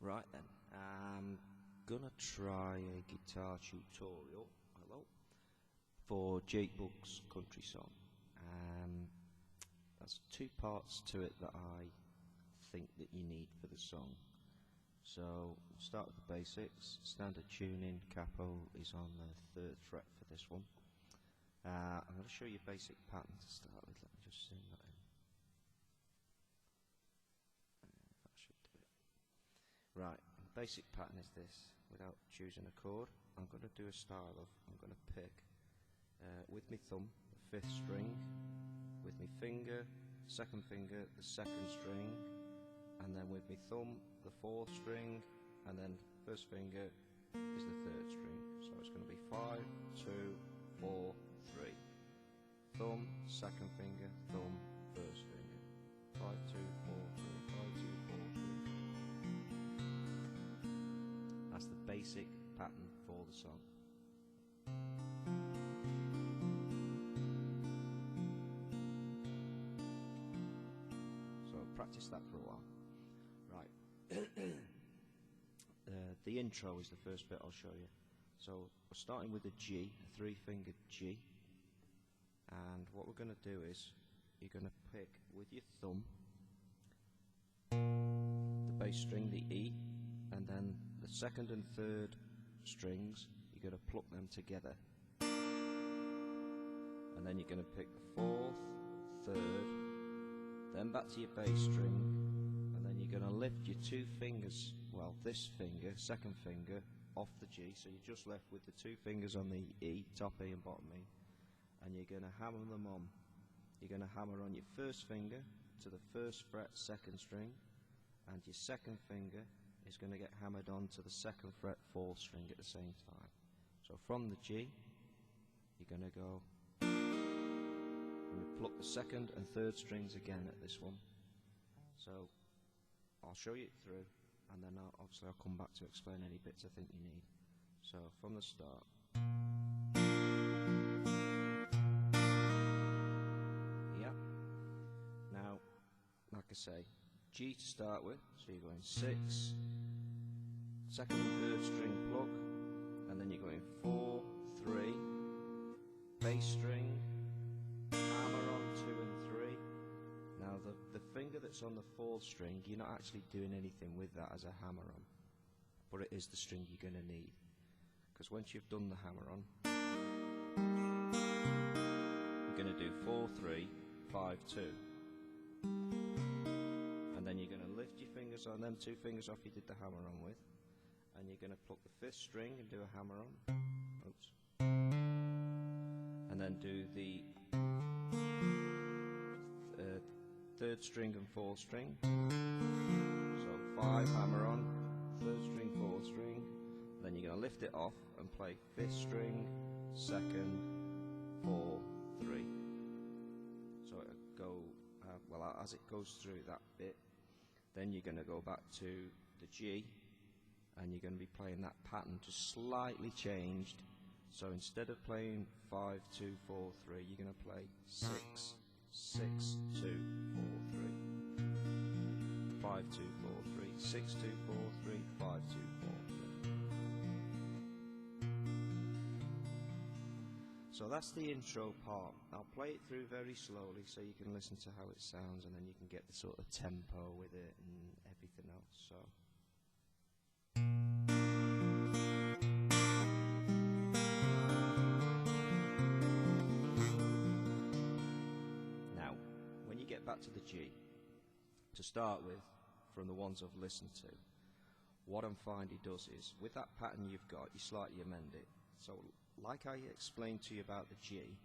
Right then, I'm gonna try a guitar tutorial, for Bugg's country song. There's two parts to it that I think that you need for the song. So, we'll start with the basics. Standard tuning, capo is on the 3rd fret for this one. I'm going to show you a basic pattern to start with. Let me just zoom that in. That should do it. Right, the basic pattern is this. Without choosing a chord, I'm going to do a style of, I'm going to pick with my thumb the 5th string, with my finger, 2nd finger, the 2nd string, and then with my thumb the 4th string, and then 1st finger is the 3rd string. So it's going to be 5, 2, 4, 3. Thumb, 2nd finger, thumb, 1st finger. 5, 2, 4, 3, 5, 2, 4, 3. That's the basic pattern for the song. So practice that for a while. Right. The intro is the first bit I'll show you. So we're starting with a G, a 3-fingered G, and what we're going to do is you're going to pick with your thumb the bass string, the E, and then the 2nd and 3rd strings, you're going to pluck them together, and then you're going to pick the 4th, 3rd, then back to your bass string, and then you're going to lift your 2 fingers, well, this finger, 2nd finger, off the G, so you're just left with the 2 fingers on the E, top E and bottom E, and you're going to hammer them on. You're going to hammer on your 1st finger to the 1st fret 2nd string, and your 2nd finger is going to get hammered on to the 2nd fret 4th string at the same time. So from the G, you're going to go and pluck the 2nd and 3rd strings again at this one. So I'll show you it through, and then obviously I'll come back to explain any bits I think you need. So from the start. Yep. Now, like I say, G to start with, so you're going 6, 2nd and 3rd string pluck, and then you're going 4, 3, bass string, hammer on 2 and 3. Now the finger that's on the 4th string, you're not actually doing anything with that as a hammer on, but it is the string you're going to need, because once you've done the hammer on, you're going to do 4, 3, 5, 2, and then you're going to lift your fingers on them 2 fingers off you did the hammer on with, and you're going to pluck the 5th string and do a hammer on, oops, and then do the 3rd string and 4th string, so 5 hammer on, 3rd string, 4th string, then you're going to lift it off and play 5th string, 2nd, 4, 3. So it'll go, well, as it goes through that bit, then you're going to go back to the G, and you're going to be playing that pattern just slightly changed. So instead of playing 5, 2, 4, 3, you're going to play 6, 6, 2, 4, 3, 5, 2, 4, 3, 6, 2, 4, 3, 5, 2, 4, 3. So that's the intro part. I'll play it through very slowly so you can listen to how it sounds, and then you can get the sort of tempo with it and everything else. So. Back to the G, to start with, from the ones I've listened to, what I'm finding does is, with that pattern you've got, you slightly amend it. So, like I explained to you about the G,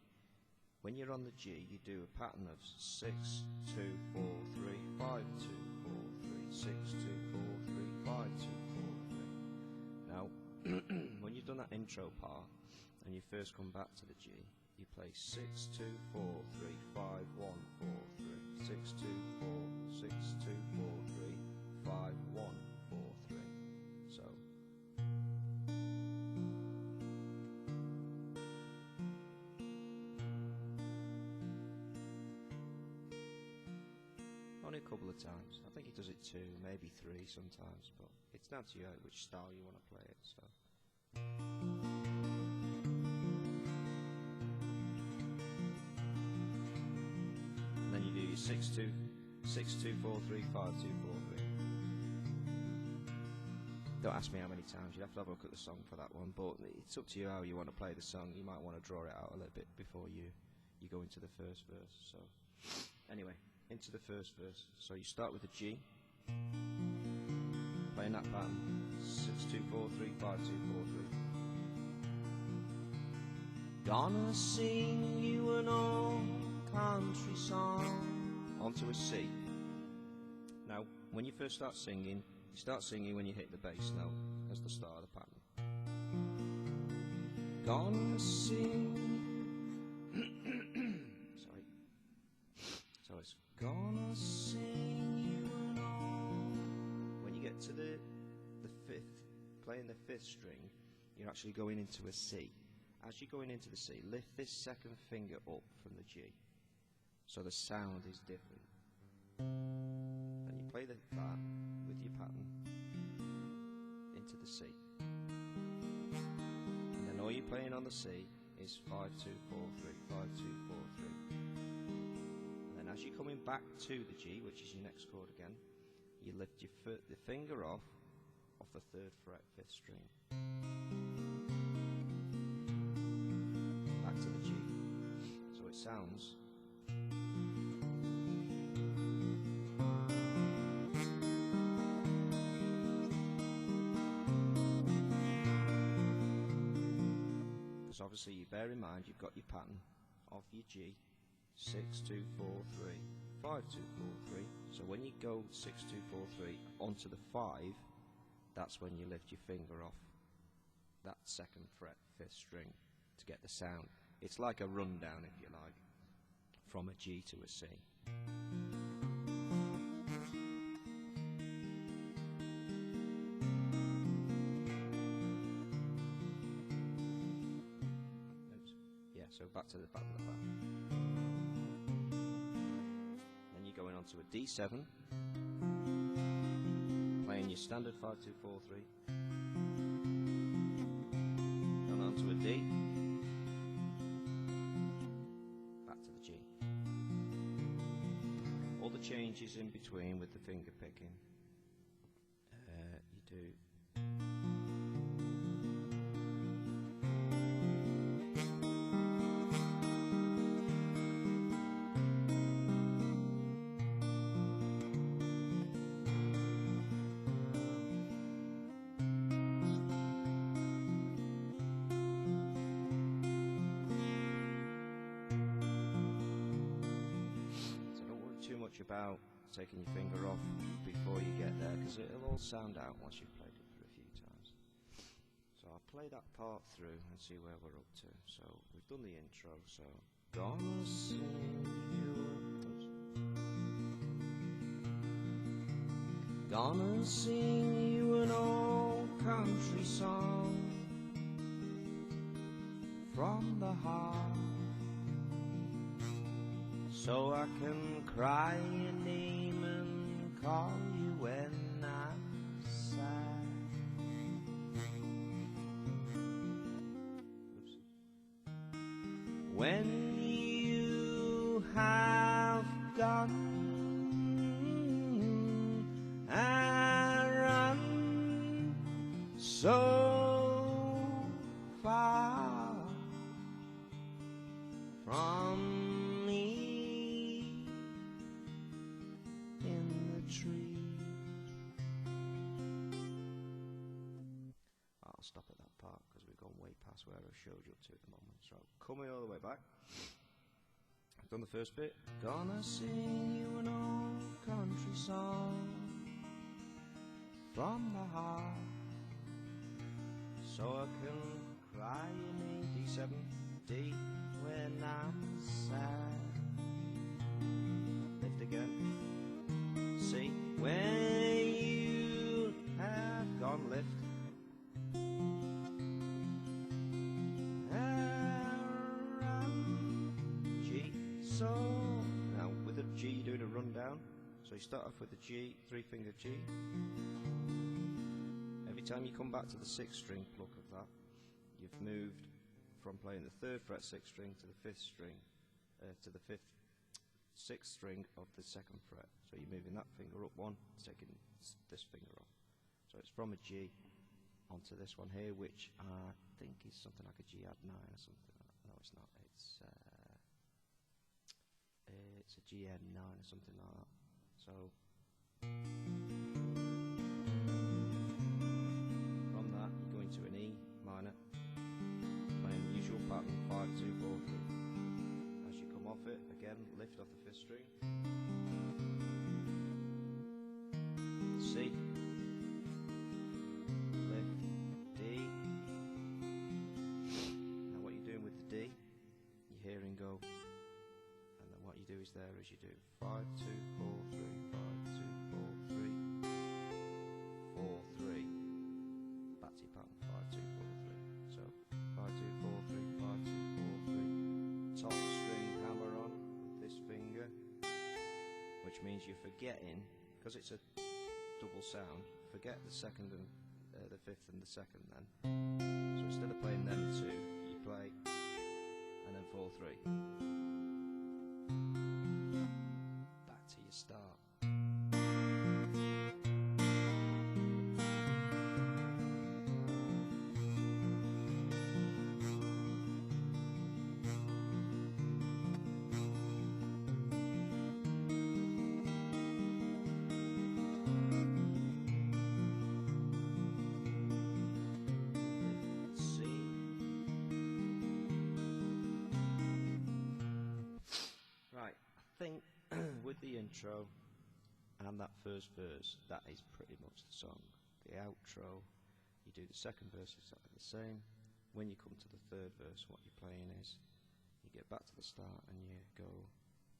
when you're on the G, you do a pattern of 6, 2, 4, 3, 5, 2, 4, 3, 6, 2, 4, 3, 5, 2, 4, 3. Now, when you've done that intro part, and you first come back to the G, you play 6, 2, 4, 3, 5, 1, 4, 3, 6, 2, 4, 6, 2, 4, 3, 5, 1, 4, 3. So. Only a a couple of times. I think he does it 2, maybe 3 sometimes, but it's down to you which style you want to play it. So. And then you do your 6-2, 6-2, 4-3, 5-2, 4-3. Don't ask me how many times. You'd have to have a look at the song for that one, but it's up to you how you want to play the song. You might want to draw it out a little bit before you go into the first verse. So, anyway, into the first verse. So you start with a G, playing that pattern, 6-2, 4-3, 5-2, 4-3. Gonna sing you an old country song. Onto a C. Now, when you first start singing, you start singing when you hit the bass note as the start of the pattern. Gonna sing. Sorry. So it's gonna sing you an old. When you get to the fifth, playing the 5th string, you're actually going into a C. As you're going into the C, lift this 2nd finger up from the G, so the sound is different. Then you play that with your pattern into the C, and then all you're playing on the C is 5-2, 4-3, 5-2, 4-3. And then as you're coming back to the G, which is your next chord again, you lift the finger off the 3rd fret, 5th string, back to the G. So it sounds. Because obviously you bear in mind you've got your pattern of your G, 6-2, 4-3, 5-2, 4-3. So when you go 6-2, 4-3 onto the 5, that's when you lift your finger off that 2nd fret, 5th string to get the sound. It's like a rundown, if you like, from a G to a C. Oops. Yeah, so back to the pattern. Then you're going on to a D7, playing your standard 5-2, 4-3. Then on to a D. All the changes in between with the finger picking, you do. About taking your finger off before you get there, because it'll all sound out once you've played it for a few times. So I'll play that part through and see where we're up to. So we've done the intro, so gonna sing you gonna sing you an old country song from the heart, so I can cry your name and call you when I'm sad. Oops. When you have gone and run so far from stop at that part because we've gone way past where I showed you up to at the moment. So coming all the way back, I've done the first bit. Gonna sing you an old country song from the heart, so I can cry your name. D7, D when I'm sad. Lift again. C when you have gone. Lift. So now with a G, you're doing a rundown. So you start off with the G, 3-finger G. Every time you come back to the 6th string pluck of that, you've moved from playing the 3rd fret 6th string to the 5th string, to the 6th string of the 2nd fret. So you're moving that finger up one, taking this finger off. So it's from a G onto this one here, which I think is something like a G add 9 or something. No, it's not. It's a GN9 or something like that. So from that you go into an E minor, playing the usual pattern 5, 2, 4, 3. As you come off it, again lift off the 5th string, C, lift, D. Now what you're doing with the D, you hear and go. What you do is there as you do 5, 2, 4, 3, 5, 2, 4, 3, 4, 3. Back to your pattern 5, 2, 4, 3. So 5, 2, 4, 3, 5, 2, 4, 3. Top string hammer on with this finger, which means you're forgetting, because it's a double sound, forget the 2nd and the 5th and the 2nd then. So instead of playing them 2, you play and then 4, 3. Back to your start. Right, I think with the intro and that first verse, that is pretty much the song. The outro, you do the 2nd verse exactly the same. When you come to the 3rd verse, what you're playing is, you get back to the start and you go,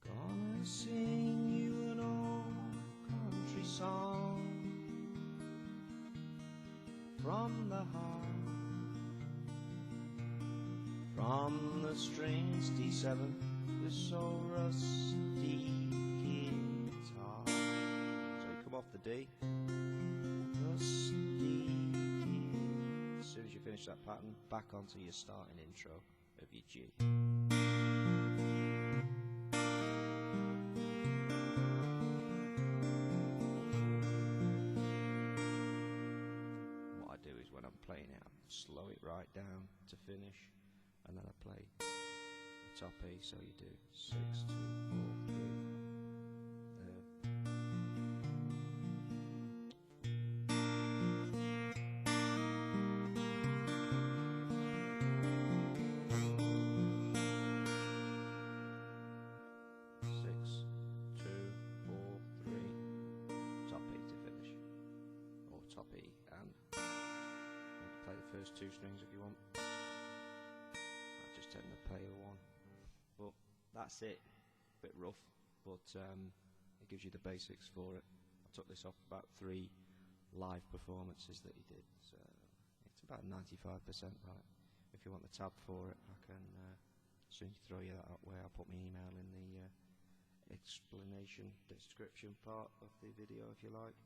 gonna sing you an old country song from the heart, from the strings D7, the so rusty guitar. So you come off the D, rusty guitar. As soon as you finish that pattern, back onto your starting intro of your G. What I do is when I'm playing it, I slow it right down to finish, and then I play top E, so you do 6, 2, 4, 3. Top E to finish, or top E, and play the first 2 strings if you want. I just tend to play a 1. But that's it. A bit rough, but it gives you the basics for it. I took this off about 3 live performances that he did, so it's about 95% right. If you want the tab for it, I can soon throw you that way. I'll put my email in the explanation description part of the video if you like.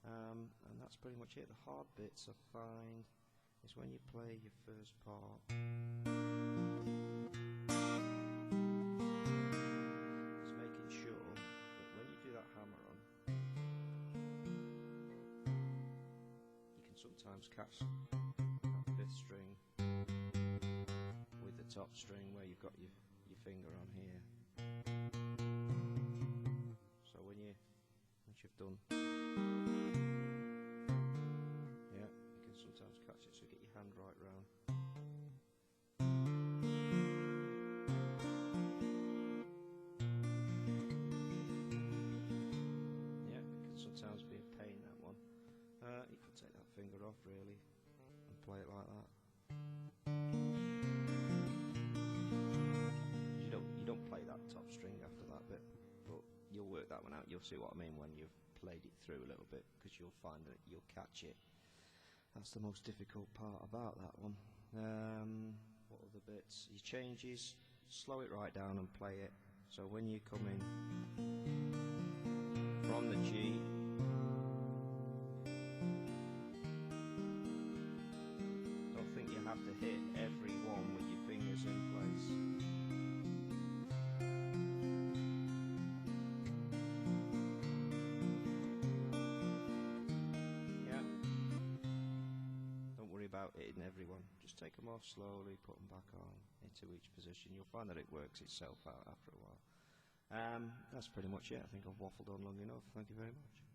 And that's pretty much it. The hard bits I find is when you play your first part. Sometimes catch that 5th string with the top string where you've got your finger on here. So once you've done, yeah, you can sometimes catch it. So get your hand right round. Yeah, it can sometimes be a pain, that one. You can take that finger off really and play it like that. You don't play that top string after that bit, but you'll work that one out. You'll see what I mean when you've played it through a little bit, because you'll find that you'll catch it. That's the most difficult part about that one. What other bits? Your changes, slow it right down and play it. So when you come in from on the G. Don't think you have to hit every one with your fingers in place. Yeah. Don't worry about hitting everyone. Just take them off slowly, put them back on into each position. You'll find that it works itself out after a while. That's pretty much it. I think I've waffled on long enough. Thank you very much.